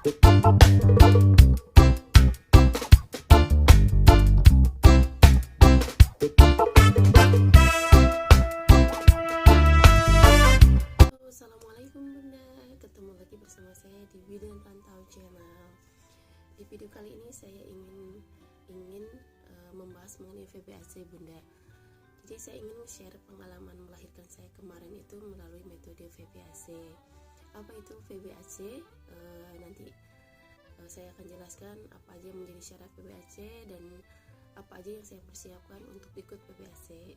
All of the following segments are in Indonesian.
Assalamualaikum Bunda, ketemu lagi bersama saya di Bidan Pantau Channel. Di video kali ini saya ingin membahas mengenai VBAC Bunda. Jadi saya ingin share pengalaman melahirkan saya kemarin itu melalui metode VBAC. Apa itu VBAC? Nanti saya akan jelaskan apa aja yang menjadi syarat VBAC dan apa aja yang saya persiapkan untuk ikut VBAC.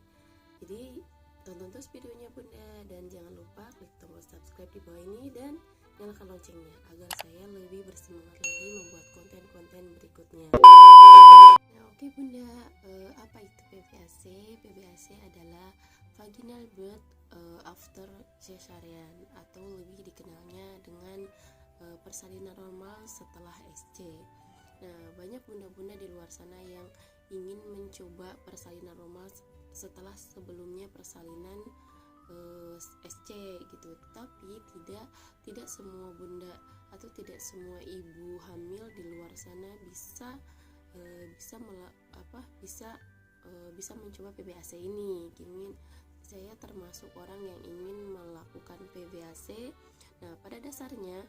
Jadi tonton terus videonya Bunda, dan jangan lupa klik tombol subscribe di bawah ini dan nyalakan loncengnya agar saya lebih bersemangat lagi membuat konten-konten berikutnya. Nah, oke Bunda, apa itu PVAC? PVAC adalah vaginal birth after cesarean, atau lebih dikenalnya dengan persalinan normal setelah SC. Nah, banyak bunda-bunda di luar sana yang ingin mencoba persalinan normal setelah sebelumnya persalinan SC gitu, tapi tidak semua bunda atau tidak semua ibu hamil di luar sana bisa mencoba PBAC ini. Saya termasuk orang yang ingin melakukan PBAC. Nah, pada dasarnya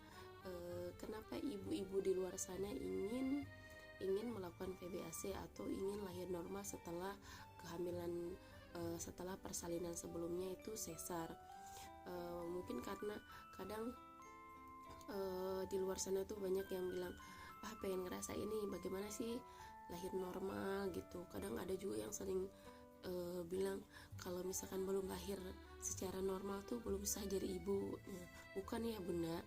kenapa ibu-ibu di luar sana ingin melakukan PBAC atau ingin lahir normal setelah kehamilan, setelah persalinan sebelumnya itu sesar? Mungkin karena kadang di luar sana tuh banyak yang bilang, pengen ngerasa ini bagaimana sih lahir normal gitu. Kadang ada juga yang sering bilang kalau misalkan belum lahir secara normal tuh belum sah jadi ibu. Nah, bukan ya Bunda.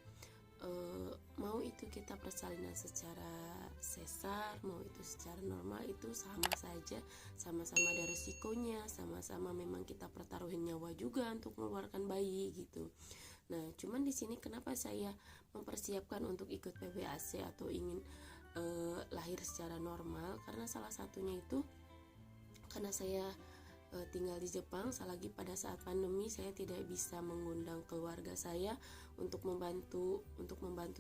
Mau itu kita persalinan secara sesar, mau itu secara normal, itu sama saja, sama-sama ada resikonya, sama-sama memang kita pertaruhin nyawa juga untuk mengeluarkan bayi gitu. Nah, cuman di sini kenapa saya mempersiapkan untuk ikut PBAC atau ingin lahir secara normal, karena salah satunya itu karena saya tinggal di Jepang. Selagi pada saat pandemi saya tidak bisa mengundang keluarga saya untuk membantu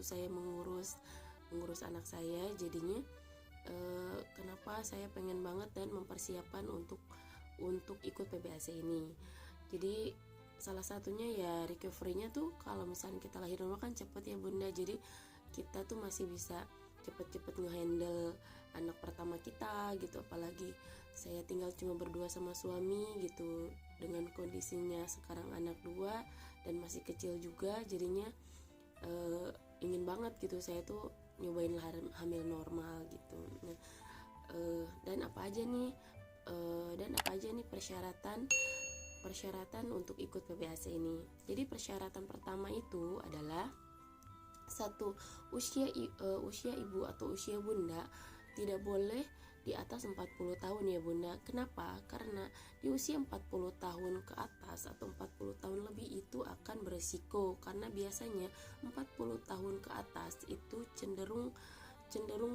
saya mengurus anak saya. Jadinya kenapa saya pengen banget dan mempersiapkan untuk ikut PBAC ini. Jadi salah satunya ya recovery-nya tuh kalau misalnya kita lahir normal kan cepet ya Bunda. Jadi kita tuh masih bisa cepet-cepet ngehandle anak pertama kita gitu. Apalagi saya tinggal cuma berdua sama suami gitu, dengan kondisinya sekarang anak 2 dan masih kecil juga. Jadinya ingin banget gitu saya tuh nyobain hamil normal gitu. Nah, dan apa aja nih persyaratan untuk ikut PBAC ini. Jadi persyaratan pertama itu adalah 1. Usia ibu atau usia bunda tidak boleh di atas 40 tahun ya Bunda. Kenapa? Karena di usia 40 tahun ke atas atau 40 tahun lebih itu akan beresiko, karena biasanya 40 tahun ke atas itu cenderung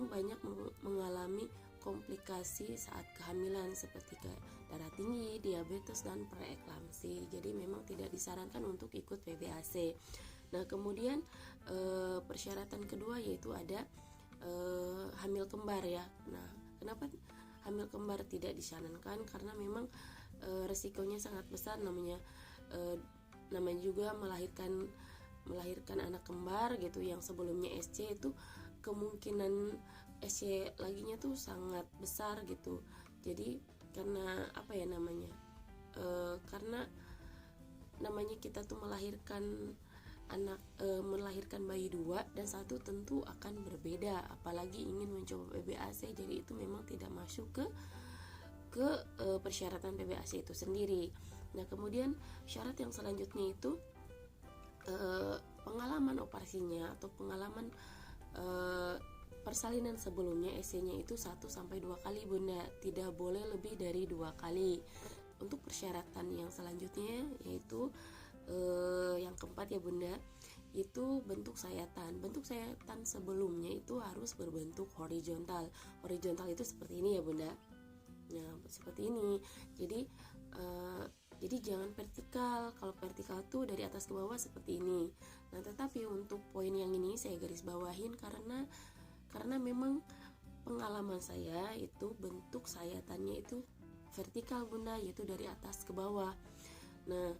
banyak mengalami komplikasi saat kehamilan seperti kayak darah tinggi, diabetes, dan preeklamsi. Jadi memang tidak disarankan untuk ikut PBAC. Nah, kemudian persyaratan kedua yaitu ada hamil kembar ya. Nah, kenapa hamil kembar tidak disarankan? Karena memang resikonya sangat besar, namanya juga melahirkan anak kembar gitu yang sebelumnya SC, itu kemungkinan SC laginya tuh sangat besar gitu. Jadi karena namanya kita tuh melahirkan bayi 2 dan 1 tentu akan berbeda, apalagi ingin mencoba PBAC. Jadi itu memang tidak masuk ke persyaratan PBAC itu sendiri. Nah, kemudian syarat yang selanjutnya itu pengalaman operasinya atau pengalaman persalinan sebelumnya SC-nya itu 1-2 kali Bunda, tidak boleh lebih dari 2 kali. Untuk persyaratan yang selanjutnya yaitu yang keempat ya Bunda, itu bentuk sayatan. Bentuk sayatan sebelumnya itu harus berbentuk horizontal. Horizontal itu seperti ini ya Bunda. Nah, seperti ini. Jadi Jadi jangan vertikal. Kalau vertikal tuh dari atas ke bawah seperti ini. Nah, tetapi untuk poin yang ini saya garis bawahin karena memang pengalaman saya itu bentuk sayatannya itu vertikal Bunda, yaitu dari atas ke bawah. Nah,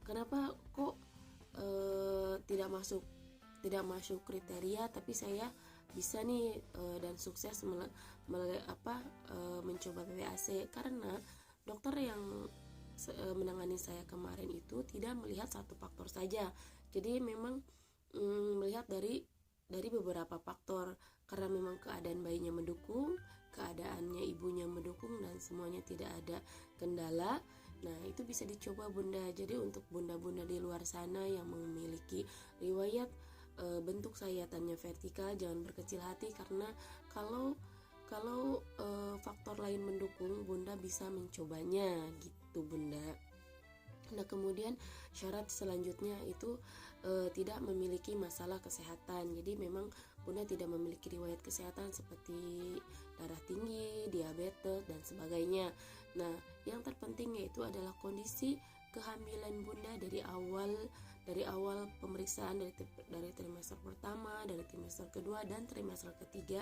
kenapa kok tidak masuk kriteria, tapi saya bisa nih dan sukses mencoba PBAC, karena dokter yang menangani saya kemarin itu tidak melihat satu faktor saja. Jadi memang melihat dari beberapa faktor, karena memang keadaan bayinya mendukung, keadaannya ibunya mendukung, dan semuanya tidak ada kendala. Nah, itu bisa dicoba Bunda. Jadi untuk bunda-bunda di luar sana yang memiliki riwayat bentuk sayatannya vertikal, jangan berkecil hati, karena kalau faktor lain mendukung, Bunda bisa mencobanya gitu Bunda. Nah, kemudian syarat selanjutnya itu tidak memiliki masalah kesehatan. Jadi memang Bunda tidak memiliki riwayat kesehatan seperti darah tinggi, diabetes, dan sebagainya. Nah, yang terpenting yaitu adalah kondisi kehamilan Bunda dari awal pemeriksaan, dari trimester pertama, dari trimester kedua, dan trimester ketiga,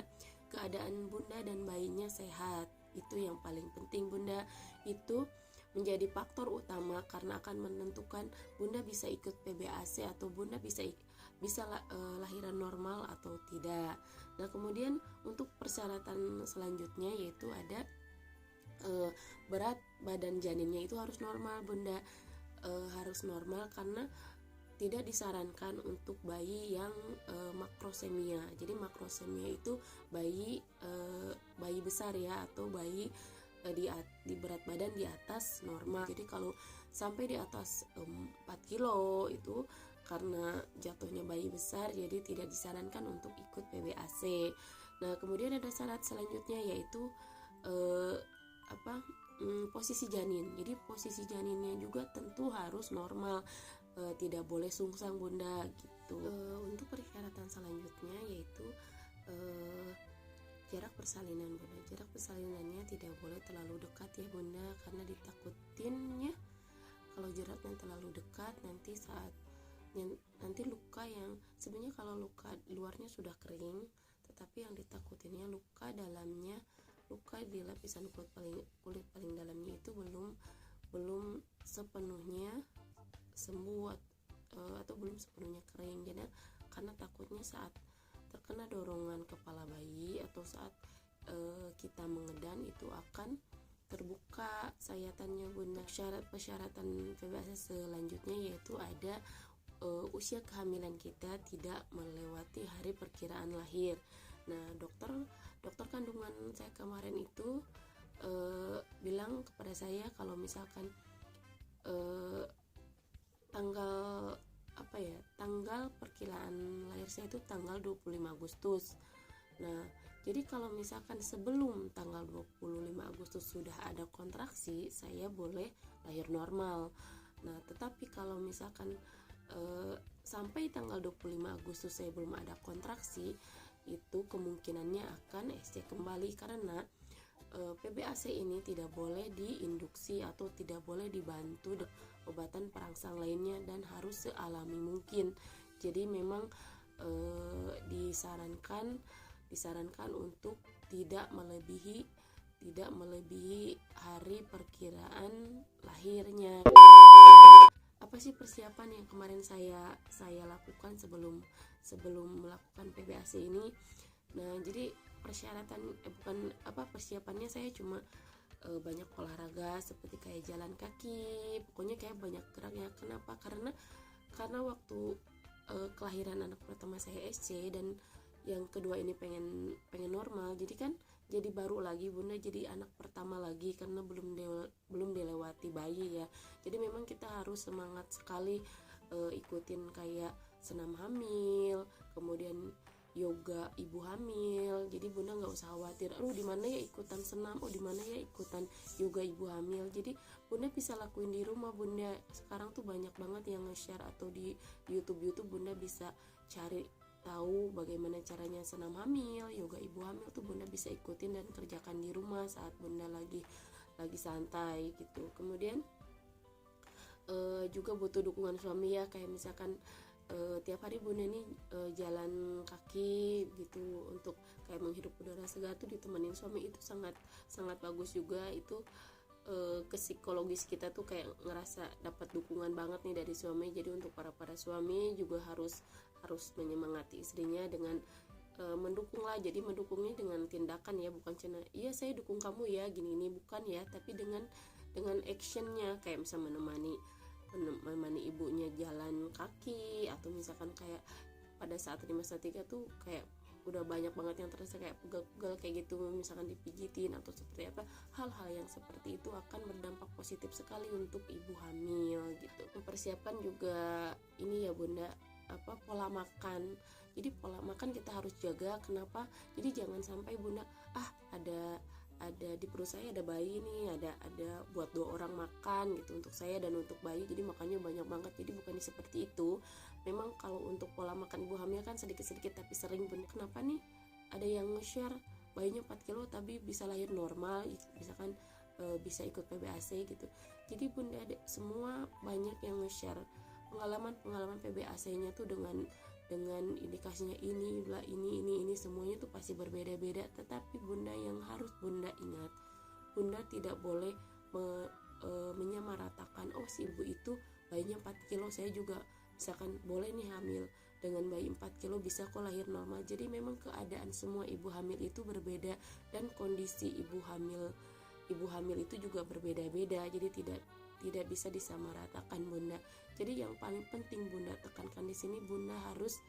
keadaan Bunda dan bayinya sehat. Itu yang paling penting Bunda. Itu menjadi faktor utama karena akan menentukan Bunda bisa ikut PBAC atau Bunda bisa lahiran normal atau tidak. Nah, kemudian untuk persyaratan selanjutnya yaitu ada berat badan janinnya itu harus normal Bunda. Harus normal karena tidak disarankan untuk bayi yang makrosemia. Jadi makrosemia itu bayi besar ya, atau bayi di berat badan di atas normal. Jadi kalau sampai di atas 4 kilo itu karena jatuhnya bayi besar, jadi tidak disarankan untuk ikut PBAC. Nah, kemudian ada syarat selanjutnya yaitu posisi janin. Jadi posisi janinnya juga tentu harus normal, tidak boleh sungsang Bunda gitu. Untuk persyaratan selanjutnya yaitu jarak persalinan Bunda. Jarak persalinannya tidak boleh terlalu dekat ya Bunda, karena ditakutinnya kalau jaraknya terlalu dekat nanti luka yang sebenarnya, kalau luka luarnya sudah kering, tetapi yang ditakutinnya luka dalamnya, luka di lapisan kulit paling dalamnya itu belum sepenuhnya sembuh atau belum sepenuhnya kering. Jadi karena takutnya saat terkena dorongan kepala bayi atau saat kita mengedan itu akan terbuka sayatannya Bunda. Persyaratan PBAC selanjutnya yaitu ada usia kehamilan kita tidak melewati hari perkiraan lahir. Nah, dokter kandungan saya kemarin itu bilang kepada saya kalau misalkan tanggal perkiraan lahir saya itu tanggal 25 Agustus. Nah, jadi kalau misalkan sebelum tanggal 25 Agustus sudah ada kontraksi, saya boleh lahir normal. Nah, tetapi kalau misalkan sampai tanggal 25 Agustus saya belum ada kontraksi, itu kemungkinannya akan SC kembali, karena PBAC ini tidak boleh diinduksi atau tidak boleh dibantu obatan perangsang lainnya dan harus sealami mungkin. Jadi memang disarankan untuk tidak melebihi hari perkiraan lahirnya. Apa sih persiapan yang kemarin saya lakukan sebelum melakukan PBAC ini? Nah, jadi persiapannya saya cuma banyak olahraga seperti kayak jalan kaki, pokoknya kayak banyak geraknya. Kenapa? Karena waktu kelahiran anak pertama saya SC dan yang kedua ini pengen normal, jadi baru lagi Bunda, jadi anak pertama lagi karena belum dilewati bayi ya. Jadi memang kita harus semangat sekali ikutin kayak senam hamil, kemudian yoga ibu hamil. Jadi Bunda nggak usah khawatir, di mana ya ikutan senam, di mana ya ikutan yoga ibu hamil. Jadi Bunda bisa lakuin di rumah Bunda. Sekarang tuh banyak banget yang nge-share, atau di YouTube Bunda bisa cari tahu bagaimana caranya senam hamil, yoga ibu hamil tuh Bunda bisa ikutin dan kerjakan di rumah saat Bunda lagi santai gitu. Kemudian juga butuh dukungan suami ya, kayak misalkan tiap hari bunda nih jalan kaki gitu untuk kayak menghirup udara segar tuh ditemenin suami, itu sangat sangat bagus juga. Itu ke psikologis kita tuh kayak ngerasa dapat dukungan banget nih dari suami. Jadi untuk para suami juga harus menyemangati istrinya dengan mendukung lah. Jadi mendukungnya dengan tindakan ya, bukan cina iya saya dukung kamu ya gini bukan ya, tapi dengan actionnya, kayak misalnya menemani ibunya jalan kaki, atau misalkan kayak pada saat trimester 3 tuh kayak udah banyak banget yang terasa kayak pegal-pegal kayak gitu, misalkan dipijitin atau seperti apa. Hal-hal yang seperti itu akan berdampak positif sekali untuk ibu hamil gitu. Mempersiapkan juga ini ya bunda, pola makan. Jadi pola makan kita harus jaga. Kenapa? Jadi jangan sampai bunda ada di perut saya ada bayi nih, ada buat 2 orang makan gitu untuk saya dan untuk bayi, jadi makannya banyak banget. Jadi bukan seperti itu. Memang kalau untuk pola makan ibu hamil kan sedikit-sedikit tapi sering bunda. Kenapa nih ada yang nge-share bayinya 4 kilo tapi bisa lahir normal, misalkan bisa ikut PBAC gitu. Jadi bunda semua banyak yang nge-share pengalaman PBAC-nya tuh dengan indikasinya ini semuanya tuh pasti berbeda-beda. Tetapi bunda yang harus bunda ingat, bunda tidak boleh menyamaratakan, oh si ibu itu bayinya 4 kilo, saya juga misalkan boleh nih hamil dengan bayi 4 kilo bisa kok lahir normal. Jadi memang keadaan semua ibu hamil itu berbeda, dan kondisi ibu hamil itu juga berbeda-beda. Jadi tidak bisa disamaratakan bunda. Jadi yang paling penting bunda tekankan di sini, bunda harus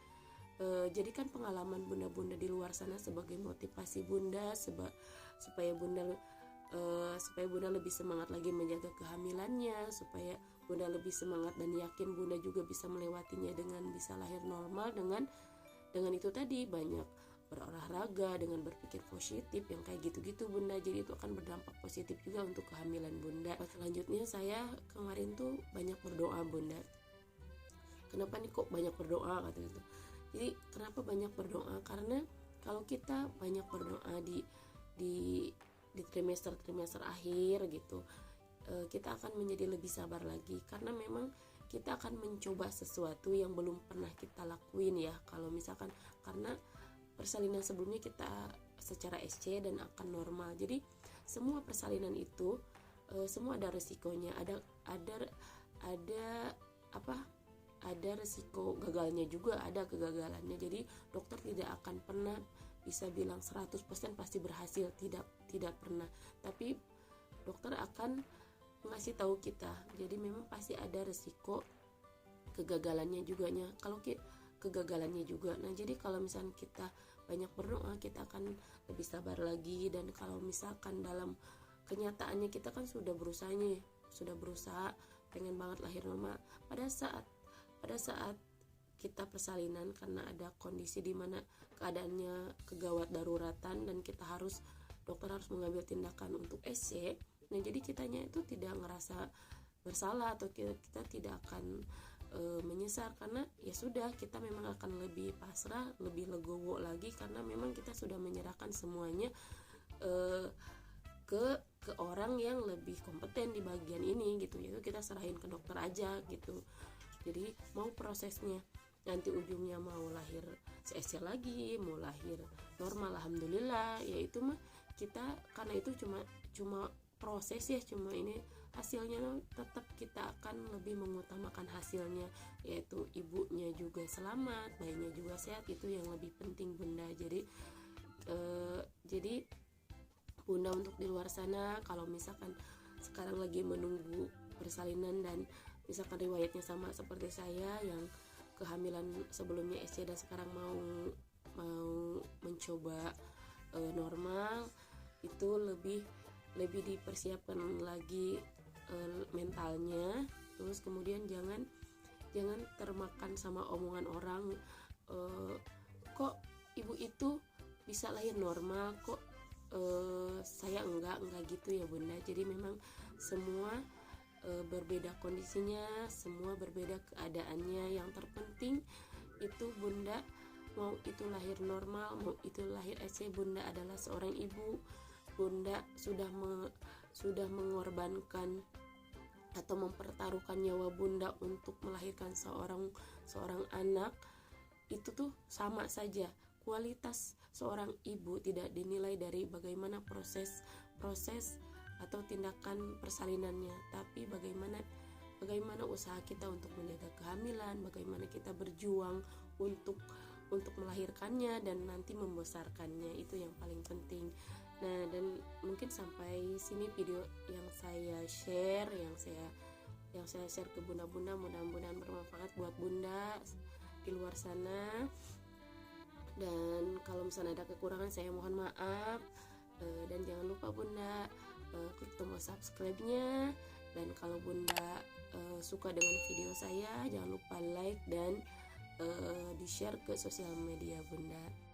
jadikan pengalaman bunda-bunda di luar sana sebagai motivasi bunda, supaya bunda lebih semangat lagi menjaga kehamilannya, supaya bunda lebih semangat dan yakin bunda juga bisa melewatinya dengan bisa lahir normal dengan itu tadi, banyak berolahraga, dengan berpikir positif yang kayak gitu-gitu bunda. Jadi itu akan berdampak positif juga untuk kehamilan bunda. Selanjutnya saya kemarin tuh banyak berdoa bunda. Kenapa nih kok banyak berdoa kata gitu. Jadi kenapa banyak berdoa? Karena kalau kita banyak berdoa di trimester akhir gitu, kita akan menjadi lebih sabar lagi, karena memang kita akan mencoba sesuatu yang belum pernah kita lakuin ya. Kalau misalkan karena persalinan sebelumnya kita secara SC dan akan normal. Jadi semua persalinan itu semua ada resikonya, ada resiko gagalnya juga, ada kegagalannya. Jadi dokter tidak akan pernah bisa bilang 100% pasti berhasil, tidak pernah. Tapi dokter akan mengasih tahu kita. Jadi memang pasti ada resiko kegagalannya juga kegagalannya juga. Nah, jadi kalau misalnya kita banyak berdoa, kita akan lebih sabar lagi. Dan kalau misalkan dalam kenyataannya kita kan sudah berusaha pengen banget lahir normal, pada saat kita persalinan karena ada kondisi di mana keadaannya kegawat daruratan dan dokter harus mengambil tindakan untuk SC. Nah, jadi kitanya itu tidak ngerasa bersalah atau kita tidak akan menyesal, karena ya sudah, kita memang akan lebih pasrah, lebih legowo lagi, karena memang kita sudah menyerahkan semuanya ke orang yang lebih kompeten di bagian ini gitu, yaitu kita serahin ke dokter aja gitu. Jadi mau prosesnya nanti ujungnya mau lahir CSC lagi, mau lahir normal, alhamdulillah, yaitu mah kita, karena itu cuma proses ya, cuma ini hasilnya tetap kita akan lebih mengutamakan hasilnya, yaitu ibunya juga selamat, bayinya juga sehat, itu yang lebih penting bunda. Jadi bunda untuk di luar sana, kalau misalkan sekarang lagi menunggu persalinan dan misalkan riwayatnya sama seperti saya yang kehamilan sebelumnya SC dan sekarang mau mencoba normal, itu lebih dipersiapkan lagi mentalnya. Terus kemudian jangan termakan sama omongan orang, kok ibu itu bisa lahir normal, kok saya enggak gitu ya bunda. Jadi memang semua berbeda kondisinya, semua berbeda keadaannya. Yang terpenting itu bunda, mau itu lahir normal, mau itu lahir SC, bunda adalah seorang ibu. Bunda sudah mengorbankan atau mempertaruhkan nyawa bunda untuk melahirkan seorang anak, itu tuh sama saja. Kualitas seorang ibu tidak dinilai dari bagaimana proses atau tindakan persalinannya, tapi bagaimana usaha kita untuk menjaga kehamilan, bagaimana kita berjuang untuk melahirkannya dan nanti membesarkannya. Itu yang paling penting. Nah, dan mungkin sampai sini video yang saya share, yang saya share ke bunda-bunda. Mudah-mudahan bermanfaat buat bunda di luar sana. Dan kalau misalnya ada kekurangan, saya mohon maaf. Dan jangan lupa bunda klik tombol subscribe-nya. Dan kalau bunda suka dengan video saya, jangan lupa like dan di share ke sosial media bunda.